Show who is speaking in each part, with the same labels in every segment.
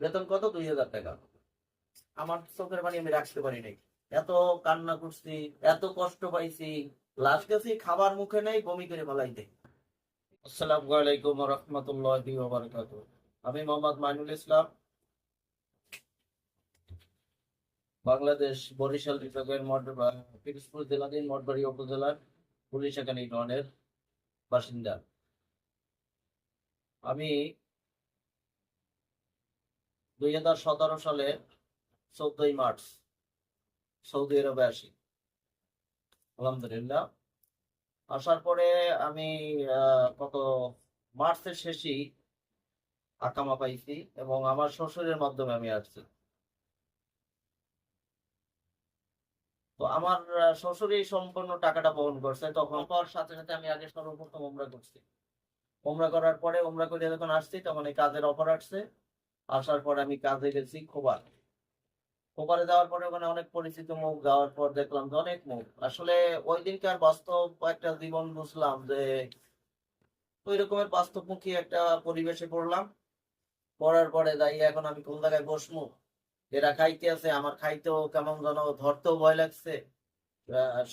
Speaker 1: বেতন কত? 2000 টাকা। আমার চোখের পানি আমি রাখতে পারি নাই। এত কান্না করছি, এত কষ্ট পাইছি, লাস্ট গেছি খাবার মুখে নেই, বমি করে ফেলাইতে। আসসালামু আলাইকুম ওয়া রাহমাতুল্লাহি ওয়া বারাকাতুহু। আমি মোহাম্মদ মাইনুল ইসলাম, বাংলাদেশ বরিশাল বিভাগের পিরোজপুর জেলাধীন মঠবাড়িয়া উপজেলার পুলিশাখালী ইউনিয়নের বাসিন্দা। আমি 2017 সালে 14ই মার্চ সৌদি আরবে আসি। আলহামদুলিল্লাহ। আসার পরে আমি কত মার্চের শেষেই আকামা পাইছি এবং আমার শ্বশুরের মাধ্যমে আমি আসছি। তো আমার শ্বশুরই সম্পূর্ণ টাকাটা বহন করছে। তখন পাওয়ার সাথে সাথে আমি আগে সর্বপ্রথম ওমরা করছি। ওমরা করার পরে, ওমরা করে যখন আসছি তখন এই কাজের অফার আসছে। আসার পরে আমি কাজে গেছি খোবার। খোবারে যাওয়ার পরে ওখানে অনেক পরিচিত মুখ, যাওয়ার পর দেখলাম যে অনেক মুখ। আসলে ওই দিনকার বাস্তব একটা জীবন বুঝলাম যে ওই রকমের বাস্তবমুখী একটা পরিবেশে পড়লাম। পড়ার পরে যাই এখন আমি কোন জায়গায় বসবো, এরা খাইতে আছে, আমার খাইতেও কেমন যেন ধরতেও ভয় লাগছে।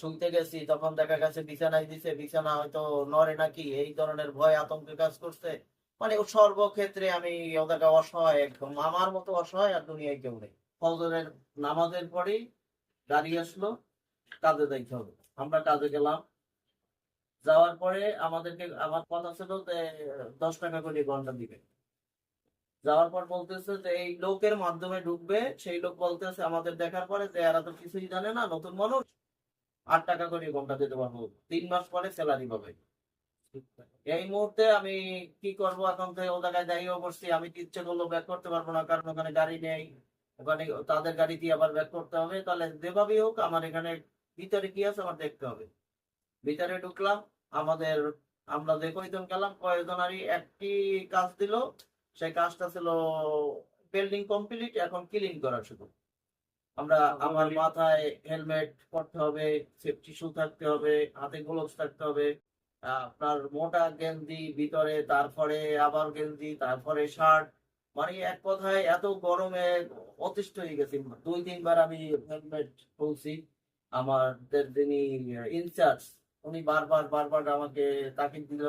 Speaker 1: শুনতে গেছি তখন দেখা গেছে বিছানায় দিছে, বিছানা হয়তো নড়ে নাকি, এই ধরনের ভয় আতঙ্কে কাজ করছে। মানে ও সর্বক্ষেত্রে আমি ওদেরকে অসহায়, একদম আমার মতো অসহায় আর দুনিয়ায় কেউ নেই। ফজরের নামাজের পরেই গাড়ি আসলো, কাজে যাইতে হবে। আমরা কাজে গেলাম। যাওয়ার পরে আমাদেরকে, আমার কথা ছিল যে 10 টাকা করে ঘন্টা দিবে। যাওয়ার পর বলতেছে যে এই লোকের মাধ্যমে ঢুকবে, সেই লোক বলতেছে আমাদের দেখার পরে যে এরা তো কিছুই জানে না, নতুন মানুষ, 8 টাকা করে ঘন্টা দিতে পারবো, 3 মাস পরে স্যালারি পাবে। এই মুহূর্তে আমি কি করব? এখন তো ও জায়গায় দাঁড়িয়েও করছি, আমি কি ইচ্ছে করলেও ব্যাক করতে পারবো না, কারণ ওখানে গাড়ি নেই। ওখানে তাদের গাড়ি দিয়ে আবার ব্যাক করতে হবে। তাহলে যেভাবেই হোক আমার এখানে ভিতরে কি আছে আমার দেখতে হবে। ভিতরে ঢুকলাম। আমাদের, আমরা যে কয়জন গেলাম কয়জনারই একটি কাজ দিল। সেই কাজটা ছিল বিল্ডিং কমপ্লিট, এখন ক্লিন করা শুধু। আমরা, আমার মাথায় হেলমেট পরতে হবে, সেফটি শু থাকতে হবে, হাতে গ্লোভস থাকতে হবে, আপনার মোটা গেঞ্জি ভিতরে, তারপরে আবার গেঞ্জি, তারপরে শার্ট। মানে এক কথায় এত গরমে অতিষ্ঠ হয়ে গেছি। 2-3 বার আমি হেলমেট খুলছি। আমাদের যিনি ইনচার্জ, উনি বারবার বারবার আমাকে তাকিদ দিল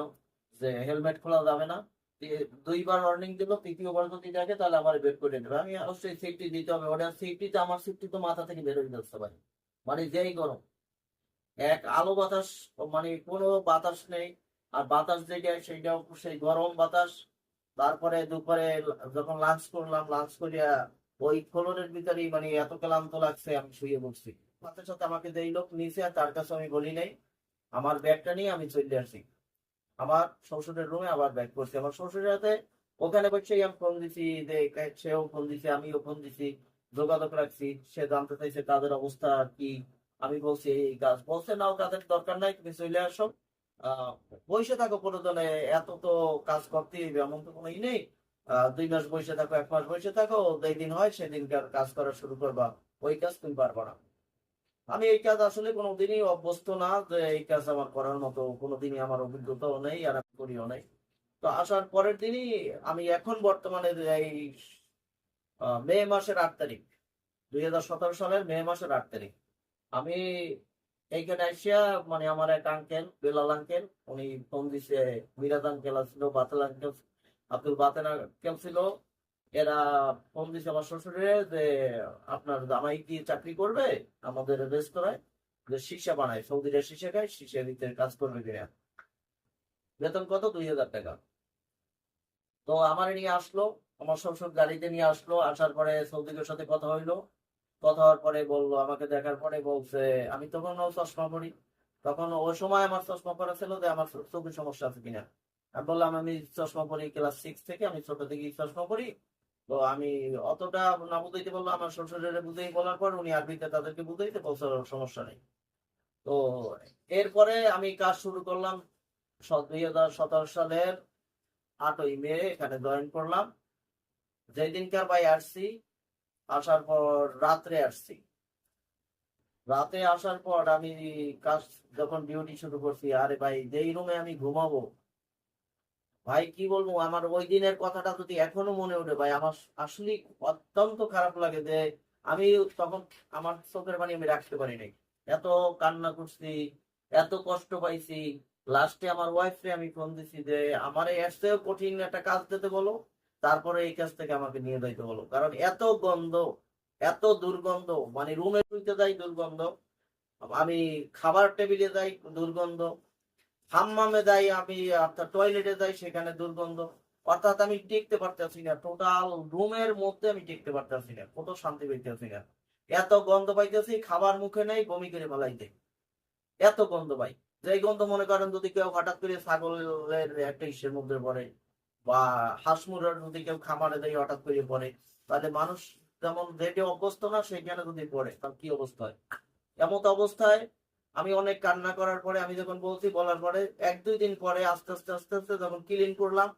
Speaker 1: যে হেলমেট খোলা যাবে না। 2বার ওয়ার্নিং দিল, 3য় বার যদি দেখে তাহলে আমার বের করে দেবে। আমি অবশ্যই সেফটি দিতে হবে, ওটা সেফটিতে আমার সেফটি তো মাথা থেকে বের হয়ে যাচ্ছে ভাই। মানে যেই গরম, এক আলো বাতাস, মানে কোনো বাতাস নেই। আর বাতাস যেটা সেইটাও সেই গরম বাতাস। তারপরে দুপুরে যখন লাঞ্চ করলাম, লাঞ্চ করিয়া ওই ফ্লোরের ভিতরেই মানে এত ক্লান্ত লাগছে, আমি শুয়ে পড়ছি। সাথে সাথে আমাকে যেই লোক নিচে, আর তার কাছে আমি বলি নাই, আমার ব্যাগটা নিয়ে আমি চলে আসি আমার শ্বশুরের রুমে। আবার ব্যাক করছি আমার শ্বশুরের হাতে। ওখানে বসে আমি ফোন দিছি, যে সেও ফোন দিছে, আমিও ফোন দিছি, যোগাযোগ রাখছি। সে জানতে চাইছে কাজের অবস্থা কি। আমি বলছি এই কাজ, বলছে নাও কাজের দরকার নাই, তুমি চলে আসো। আহ বসে থাকো প্রয়োজনে, এত তো কাজ করতে হবে এমন তো কোনো ই নেই। 2 মাস বসে থাকো, 1 মাস বসে থাকো, যেই দিন হয় সেদিনকার কাজ করা শুরু করবা। ওই কাজ তুমি পারবা না। আমি এই কাজ আসলে কোনোদিনই অভ্যস্ত না, যে এই কাজ আমার করার মতো কোনোদিনই আমার অভিজ্ঞতাও নেই, আর আমি করিও নাই। তো আসার পরের দিনই আমি এখন বর্তমানে এই মে মাসের 8 তারিখ, 2017 সালের মে মাসের 8 তারিখ আমি এইখানে আসিয়া, মানে আমার এক আঙ্কেল, বেলাল আঙ্কেল, উনি ফোন দিছে। মিরাজ আঙ্কেল ছিল, বাতেল আঙ্কেল, আব্দুল বাতেন আঙ্কেল ছিল। এরা ফোন দিছে আমার শ্বশুরে যে আপনার জামাই কি চাকরি করবে আমাদের রেস্তোরাঁয়, যে শিশা বানায়, সৌদিরা শিশা খায়, শিশা ভিতরে কাজ করবে কিনা। বেতন কত? 2000 টাকা। তো আমার নিয়ে আসলো, আমার শ্বশুর গাড়িতে নিয়ে আসলো। আসার পরে সৌদিকের সাথে কথা হইলো। কথা হওয়ার পরে বললো, আমাকে দেখার পরে বলছে, আমি তখন চশমা পরি। তখন ওই সময় আমার চশমা পরা ছিল যে আমার চোখের সমস্যা আছে কিনা। আমি বললাম আমি চশমা পরি ক্লাস 6 থেকে, আমি ছোট থেকেই চশমা পরি। তো আমি অতটা না বুঝাইতে বললো, আমার শ্বশুরের বুঝাই বলার পর উনি আরবিতে তাদেরকে বুঝাইতে বলছে সমস্যা নেই। তো এরপরে আমি কাজ শুরু করলাম। 2017 সালের 8ই মে এখানে জয়েন করলাম। যেদিনকার ভাই আসছি, আসার পর রাত্রে আসছি। রাতে আসার পর আমি কাজ, যখন ডিউটি শুরু করছি, আরে ভাই যেই রুমে আমি ঘুমাবো, ভাই কি বলবো, আমার ওই দিনের কথাটা যদি এখনো মনে ওঠে ভাই, আমার আসলে অত্যন্ত খারাপ লাগে যে আমি তখন আমার চোখের পানি আমি রাখতে পারি নাই। এত কান্না করছি, এত কষ্ট পাইছি। লাস্টে আমার ওয়াইফকে আমি ফোন দিছি যে আমার এর চেয়েও কঠিন একটা কাজ দিতে বলো, তারপরে এই কাজ থেকে আমাকে নিয়ে যাইতে বলো, কারণ এত গন্ধ, এত দুর্গন্ধ। মানে রুমে শুইতে যাই দুর্গন্ধ, আমি খাবার টেবিলে যাই দুর্গন্ধ, হাম্মামে যাই আমি, আপনার টয়লেটে যাই সেখানে দুর্গন্ধ। অর্থাৎ আমি টিকতে পারতেছি না, টোটাল রুমের মধ্যে আমি টিকতে পারতেছি না, কত শান্তি পাইতেছি না। এত গন্ধ পাইতেছি, খাবার মুখে নেই, বমি করে ফেলাইতে, এত গন্ধ পাই। যে গন্ধ মনে করেন যদি কেউ হঠাৎ করে ছাগলের একটা ইসের মধ্যে পড়ে, বা হাঁস মুরগির যদি কেউ খামারে দেয় হঠাৎ করে পড়ে, তাহলে মানুষ যেমন যেটি অভ্যস্ত না সেখানে যদি পড়ে তার কি অবস্থা হয়। এমত অবস্থায় আমি অনেক কান্না করার পরে, আমি যখন বলছি বলার পরে 1-2 দিন পরে আস্তে আস্তে আস্তে আস্তে যখন ক্লিন করলাম,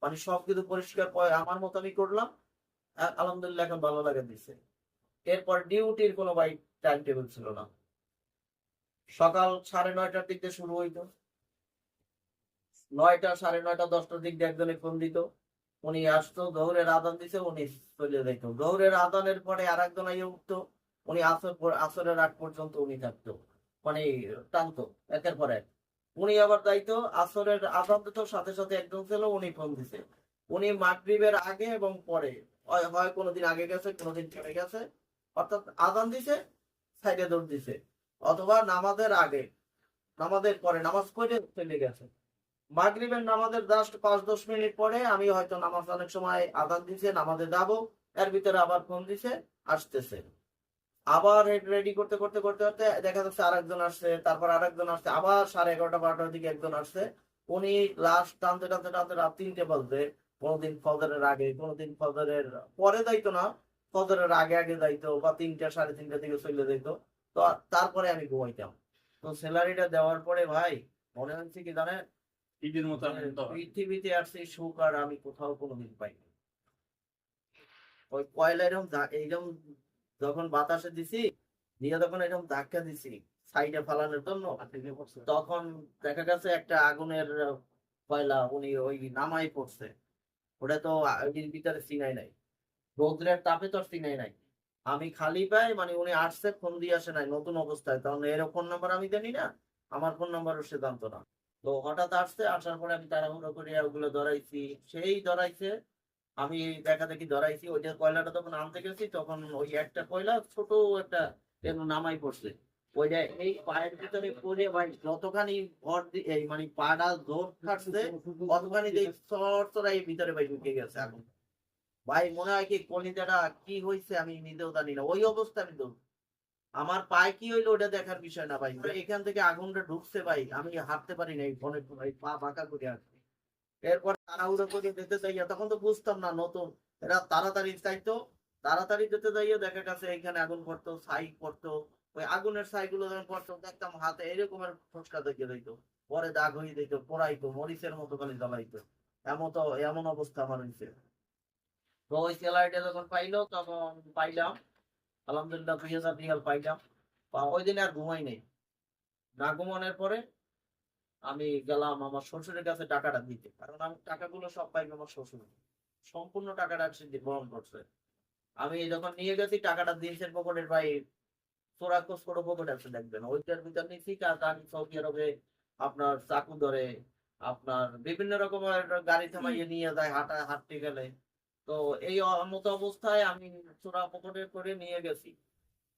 Speaker 1: মানে সবকিছু পরিষ্কার পরে আমার মতো আমি করলাম, আলহামদুলিল্লাহ এখন ভালো লাগে দিচ্ছে। এরপর ডিউটির কোনো ভাই টাইম টেবিল ছিল না। সকাল 9:30টার দিক দিয়ে শুরু হইতো, 9টা 9:30 10টার দিক দিয়ে একজনে ফোন দিত, উনি আসতো, জোহরের আদান দিছে, উনি চলে যাইতো। জোহরের আদানের পরে আর একজন আইয়ে উঠতো, উনি আসরের আগ পর্যন্ত উনি থাকতো, মানে টানতো একের পর এক। উনি আবার যাইতো, আসরের আদান দিত, সাথে সাথে একজন ছিল, উনি ফোন দিছে। উনি মাগরিবের আগে এবং পরে, হয় হয় কোনোদিন আগে গেছে, কোনোদিন পরে গেছে, অর্থাৎ আদান দিছে, সাইডে দৌড় দিছে, অথবা নামাজের আগে, নামাজের পরে নামাজ পড়ে চলে গেছে। মাগরিবের নামাজের জাস্ট 5-10 মিনিট পরে আমি হয়তো নামাজ, অনেক সময় আজান দিছে, নামাজে যাবো, এর ভিতরে আবার ফোন দিছে, আসতেছে। আবার রেডি করতে করতে করতে করতে দেখা যাচ্ছে আরেকজন আসছে, তারপর আরেকজন আসছে, আবার 11:30 12টার দিকে একজন আসছে। উনি লাস্ট টানতে টানতে টানতে রাত 3টে বাজবে। কোনোদিন ফজরের আগে, কোনোদিন ফজরের পরে যাইতো না, ফজরের আগে আগে যাইতো, বা 3টা 3:30 দিকে চলে যাইতো। তো তারপরে আমি ঘুমাইতাম। তো স্যালারিটা দেওয়ার পরে ভাই মনে হচ্ছে কি জানেন,
Speaker 2: ঈদের মতো আনন্দ হয়।
Speaker 1: পৃথিবীতে আর সেই সুখ আর আমি কোথাও কোনোদিন পাইনি। ওই কয়লা এরকম এইরকম যখন বাতাসে দিছি, দিয়ে তখন এরকম ধাক্কা দিছি সাইডে ফালানোর জন্য, তখন দেখা গেছে একটা আগুনের কয়লা উনি ওই নামাই পড়ছে। ওটা তো ওইটির ভিতরে চিনাই নাই, রোদ্রের তাপে তো আর চিনাই নাই। আমি খালি পাই, মানে উনি আসছে, ফোন দিয়ে আসে নাই, নতুন অবস্থায়, তখন এর ফোন নাম্বার আমি জানি না, আমার ফোন নাম্বারও সে জানতো না। তো হঠাৎ আসছে, আসার পরে আমি তাড়াহুড়ো করে ওগুলো ধরাইছি, সেই ধরাইছে। আমি দেখা দেখি ধরাইছি, ওইটা কয়লাটা তখন আনতে গেছি, তখন ওই একটা কয়লা ছোট একটা যেন নামাই পড়ছে। ওইটা এই পায়ের ভিতরে পড়ে ভাই যতখানি ভর এই মানে পাটা জোর খাটছে, ততখানি দেখ চর চড়াই ভিতরে ভাই ঢুকে গেছে আগুন। ভাই মনে হয় কি কলিজাটা কি হয়েছে আমি নিজেও জানি না, ওই অবস্থা আমি তো, আমার পায়ে কি হইলো ওটা দেখার বিষয় না ভাই, এখান থেকে আগুনটা ঢুকছে ভাই, আমি হাঁটতে পারি নাই, ফোনে ভাই পা বাঁকা করে আসছে। এরপর তাড়াহুড়ো করে যেতে চাইয়া, তখন তো বুঝতাম না নতুন, এরা তাড়াতাড়ি চাইতো, তাড়াতাড়ি যেতে যাইয়া দেখা গেছে এখানে আগুন পড়তো, ছাই পড়তো। ওই আগুনের ছাইগুলো যখন পড়তো দেখতাম হাতে এরকমের ফসকা দেখে যাইতো, পরে দাগ হয়ে যেত, পোড়াইতো, মরিচের মতো খালি জ্বালাইতো। এমন তো এমন অবস্থা আমার হয়েছে। তো ওই স্যালারিটা যখন পাইলো তখন পাইলাম, আলহামদুলিল্লাহ 2000 রিয়াল পাইলাম। ওই দিন আর ঘুমাই নেই। না ঘুমানোর পরে আমি গেলাম আমার শ্বশুরের কাছে টাকাটা দিতে, কারণ আমি টাকাগুলো সব পাইবো আমার শ্বশুর, সম্পূর্ণ টাকাটা সে বহন করছে। আমি যখন নিয়ে গেছি টাকাটা দিয়েছেন পকেটের ভাই, চোরা খোঁজ করে পকেট আছে দেখবেন, ওইটার ভিতর নিচ্ছি আমি সৌদি আরবে আপনার চাকু ধরে, আপনার বিভিন্ন রকমের গাড়ি থামাইয়ে নিয়ে যায় হাঁটতে গেলে। তো এই মতো অবস্থায় আমি চোরা পকেটে করে নিয়ে গেছি।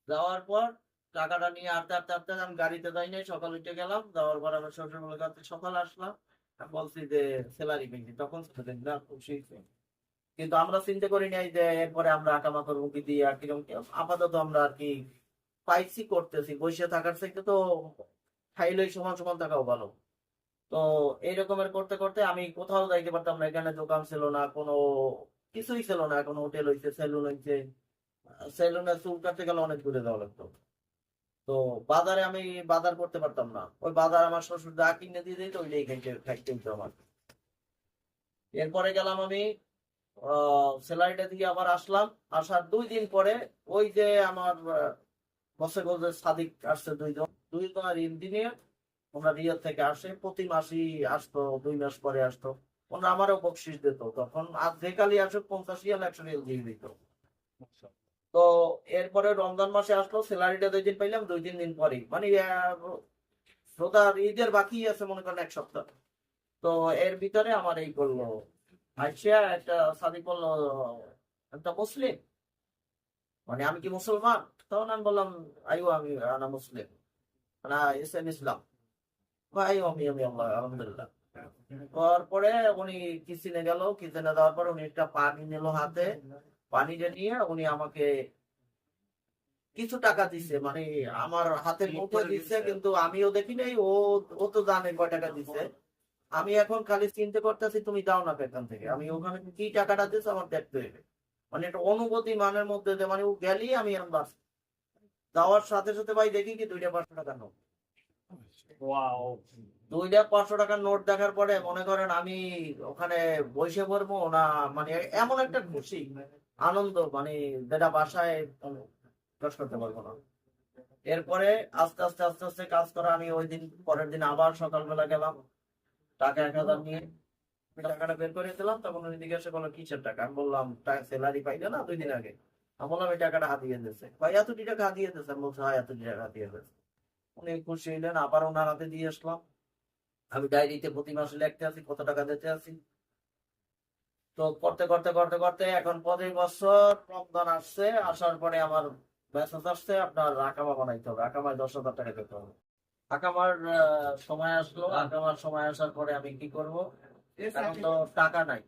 Speaker 1: যাওয়ার পর টাকাটা নিয়ে আস্তে আস্তে আস্তে আমি গাড়িতে যাই নাই, সকাল উঠে গেলাম, যাওয়ার পর আমার শ্বশুর বলে কাছে সকাল আসলাম, আমি বলছি যে স্যালারি পেয়েছি, তখন না খুশি হয়েছে। কিন্তু আমরা চিন্তা করি নাই যে এরপরে আমরা আকামাকর মুখি দিয়ে আর কিরকম আপাতত আমরা আর কি পাইছি, করতেছি, বসে থাকার থেকে তো খাইলেই সমান সমান থাকাও ভালো। তো এইরকমের করতে করতে আমি কোথাও যাইতে পারতাম না, এখানে দোকান ছিল না, কোনো কিছুই ছিল না, কোনো হোটেল হইছে, সেলুন হইছে, সেলুনে চুল কাটতে গেলে অনেক দূরে যাওয়া লাগতো। তো বাজারে আমি বাজার করতে পারতাম না, ওই বাজার আমার শ্বশুর যা কিনে দিয়ে দিত ওইটাই খাইতে খাইতে হতো আমার। এরপরে গেলাম আমি স্যালারিটা দিয়ে আবার আসলাম। আসার 2 দিন পরে ওই যে আমার বসে বলছে সাদিক আসছে, দুইজন আর ইঞ্জিনিয়ার, ওরা রিয়াদ থেকে আসে, প্রতি মাসই আসতো, 2 মাস পরে আসতো। ওনারা আমারও বকশিস দিত তখন, আর যে কালি আসুক 50 রিয়াল 100 রিয়াল দিয়ে দিত। তো এরপরে রমজান মাসে আসলো, স্যালারিটা 2 দিন পাইলাম, 2-3 দিন পরেই মানে শ্রোতার ঈদের বাকি আছে মনে করেন 1 সপ্তাহ। তো এর ভিতরে আমার এই করলো, আইসা একটা সাদি করলো, একটা মুসলিম, মানে আমি কি মুসলমান? তখন আমি বললাম আইও আমি আনা মুসলিম, না ইসলাম ইসলাম ভাই, আমি আল্লাহ আলহামদুলিল্লাহ। তারপরে উনি কিচেনে গেল, কিচেনে যাওয়ার পর উনি একটা পানি নিল হাতে, পানিটা নিয়ে উনি আমাকে কিছু টাকা দিছে, মানে আমার হাতে মুঠে দিচ্ছে, কিন্তু আমিও দেখি নাই, ও ও তো জানে কয় টাকা দিছে। আমি এখন খালি চিন্তা করতেছি তুমি দাও না এখান থেকে, আমি ওখানে কি টাকাটা দিচ্ছে আমার দেখতে হবে, মানে একটা অনুভূতি মানের মধ্যে যে মানে ও গেলি আমি বাস যাওয়ার সাথে সাথে ভাই দেখি কি 2টা 500 টাকার নোট।
Speaker 2: ওয়াও।
Speaker 1: 2টা 500 টাকার নোট দেখার পরে মনে করেন আমি ওখানে বসে পড়বো না, মানে এমন একটা খুশি আনন্দ, মানে যেটা বাসায় প্রকাশ করতে পারবো না। এরপরে আস্তে আস্তে আস্তে আস্তে কাজ করা, আমি ওই দিন পরের দিন আবার সকালবেলা গেলাম টাকা 1000 নিয়ে, আমি টাকাটা বের করে দিলাম। তখন উনি জিজ্ঞাসা করলো কিসের টাকা? আমি বললাম স্যালারি পাইলে না 2 দিন আগে। আমি বললাম এই টাকাটা হাতিয়ে দিয়েছে। ভাই এতটি টাকা হাতিয়ে দিয়েছে? আমি বলছি হ্যাঁ এতটি টাকা হাতিয়ে দিয়েছে। উনি খুশি হইলেন, আবার ওনার হাতে দিয়ে আসলাম। আমি ডায়েরিতে প্রতি মাসে লিখতে আছি কত টাকা দিতে আছি। তো করতে করতে করতে করতে এখন 25 বছর রমজান আসছে, আসার পরে আমার মেসেজ আসছে আপনার আকামা বানাইতে হবে, আকামায় 10,000 টাকা দিতে হবে। আকামার সময় আসলো, আকামার সময় আসার পরে আমি কি করব? এখন তো টাকা নাই,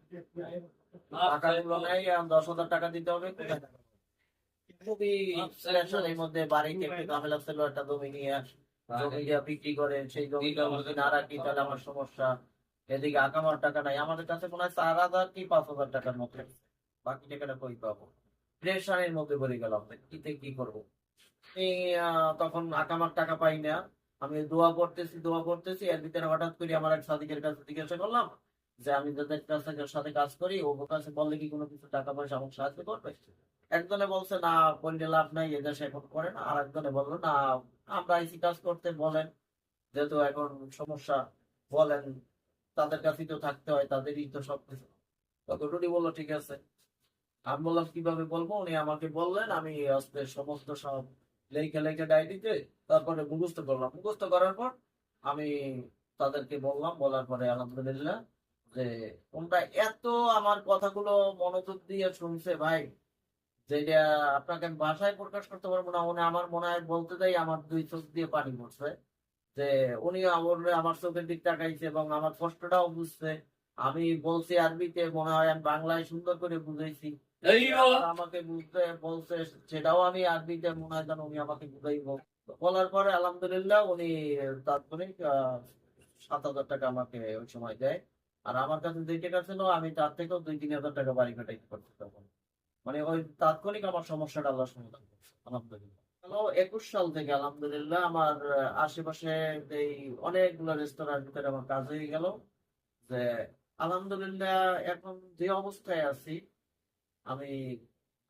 Speaker 1: টাকাগুলো নেই, এখন 10,000 টাকা দিতে হবে। কোথায় টাকা পাবো? খুবই টেনশনের মধ্যে, বাড়িতে একটু ঝামেলা ছিল, একটা জমি নিয়ে, জমিটা বিক্রি করে সেই জমিটা যদি না রাখি তাহলে আমার সমস্যা। এদিকে আকামার টাকা নাই, আমাদের কাছে মনে হয় 4,000 কি 5,000 টাকার মতো আছে। বাকি টাকাটা কই পাবো? প্রেশারের মধ্যে পড়ে গেলাম, কিতে কি করবো? আমি তখন আকামার টাকা পাই না। আমি দোয়া করতেছি দোয়া করতেছি, এর ভিতরে হঠাৎ করে আমার এক সাদিকের কাছে জিজ্ঞাসা করলাম যে আমি যাদের সাথে কাজ করি ওর কাছে বললে কি কোনো কিছু টাকা পয়সা আমাকে সাহায্য করবে? একজনে বলছে না করলে লাভ নাই, এদেশে এখন করে না। আর একজনে বললো না আমরা আইসি কাজ করতে বলেন, যেহেতু এখন সমস্যা বলেন, তাদের কাছেই তো থাকতে হয়, তাদেরই তো সবকিছু। তখন উনি বললো ঠিক আছে। আমি বললাম কিভাবে বলবো? উনি আমাকে বললেন, আমি আস্তে সমস্ত সব লেখে লেখে ডায়েরিতে, তারপরে মুখস্থ করলাম। মুখস্থ করার পর আমি তাদেরকে বললাম, বলার পরে আলহামদুলিল্লাহ যে তোমরা এত আমার কথাগুলো মনোযোগ দিয়ে শুনছে ভাই, যেটা আপনাকে আমি ভাষায় প্রকাশ করতে পারবো না। উনি আমার মনে হয় বলতে যাই আমার 2 চোখ দিয়ে পানি পড়ছে, যে উনি আমার চোখের দিক তাকাইছে এবং আমার কষ্টটাও বুঝছে। আমি বলছি আরবিতে, মনে হয় আমি বাংলায় সুন্দর করে বুঝাইছি, আর আমাকে বুঝতে বলছে সেটাও আমি আরবিতে মনে হয় যেন উনি আমাকে বুঝাইব। বলার পরে আলহামদুলিল্লাহ উনি তাৎক্ষণিক 7,000 টাকা আমাকে ওই সময় দেয়। আর আমার কাছে যে টাকা ছিল আমি তার থেকেও 2-3 হাজার টাকা বাড়ি কাটাইতে পারছি তখন। মানে ওই তাৎক্ষণিক আমার সমস্যাটা আল্লাহ সমাধান করছে আলহামদুলিল্লাহ। গেল 21 সাল থেকে আলহামদুলিল্লাহ আমার আশেপাশে এই অনেকগুলো রেস্তোরাঁর ভিতরে আমার কাজ হয়ে গেল, যে আলহামদুলিল্লাহ এখন যে অবস্থায় আছি আমি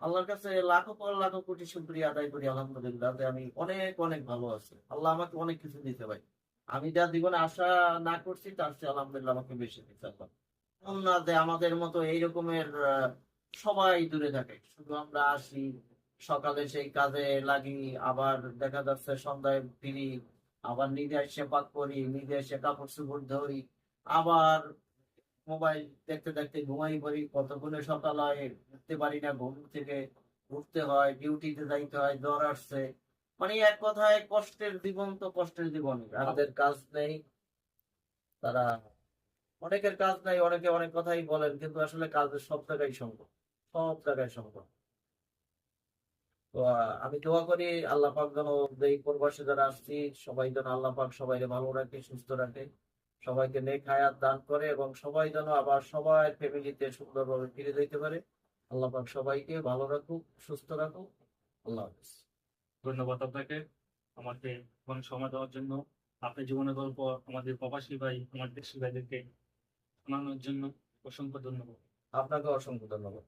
Speaker 1: আল্লাহর কাছে লাখো পর লাখো কোটি শুকরিয়া আদায় করি আলহামদুলিল্লাহ, যে আমি অনেক অনেক ভালো আছি। আল্লাহ আমাকে অনেক কিছু দিতে ভাই, আমি যা জীবনে আশা না করছি তার চেয়ে আলহামদুলিল্লাহ আমাকে বেশি দিতে আল্লাহ। এমন না যে আমাদের মতো এই রকমের সবাই দূরে থাকে, শুধু আমরা আসি সকালে সেই কাজে লাগি, আবার দেখা যাচ্ছে সন্ধ্যায় ফিরি, আবার নিজে এসে পাক করি, নিজে এসে কাপড় চোপড় ধরি, আবার মোবাইল দেখতে দেখতে ঘুমাই পড়ি, কতক্ষণে সকাল হয় উঠতে পারি না, ঘুম থেকে উঠতে হয়, ডিউটিতে যাইতে হয়, জ্বর আসছে। মানে এক কথায় কষ্টের জীবন, তো কষ্টের জীবন। আমাদের কাজ নেই, তারা অনেকের কাজ নাই, অনেকে অনেক কথাই বলেন, কিন্তু আসলে কাজের সব জায়গায় সম্ভব, সব জায়গায় সম্ভব। তো আমি দোয়া করি আল্লাহ পাক যেন এই প্রবাসে যারা আসছি সবাই যেন আল্লাহ পাক সবাইকে ভালো রাখে, সুস্থ রাখে, সবাইকে নেক হায়াত দান করে, এবং সবাই যেন আবার সবাই ফ্যামিলিতে সুন্দরভাবে ফিরে যেতে পারে। আল্লাহ পাক সবাইকে ভালো রাখুক, সুস্থ রাখুক। আল্লাহ হাফিজ।
Speaker 2: ধন্যবাদ আপনাকে আমাকে অনেক সময় দেওয়ার জন্য, আপনার জীবনের গল্প আমাদের প্রবাসী ভাই, আমার দেশি ভাইদেরকে শোনানোর জন্য অসংখ্য ধন্যবাদ।
Speaker 1: আপনাকে অসংখ্য ধন্যবাদ।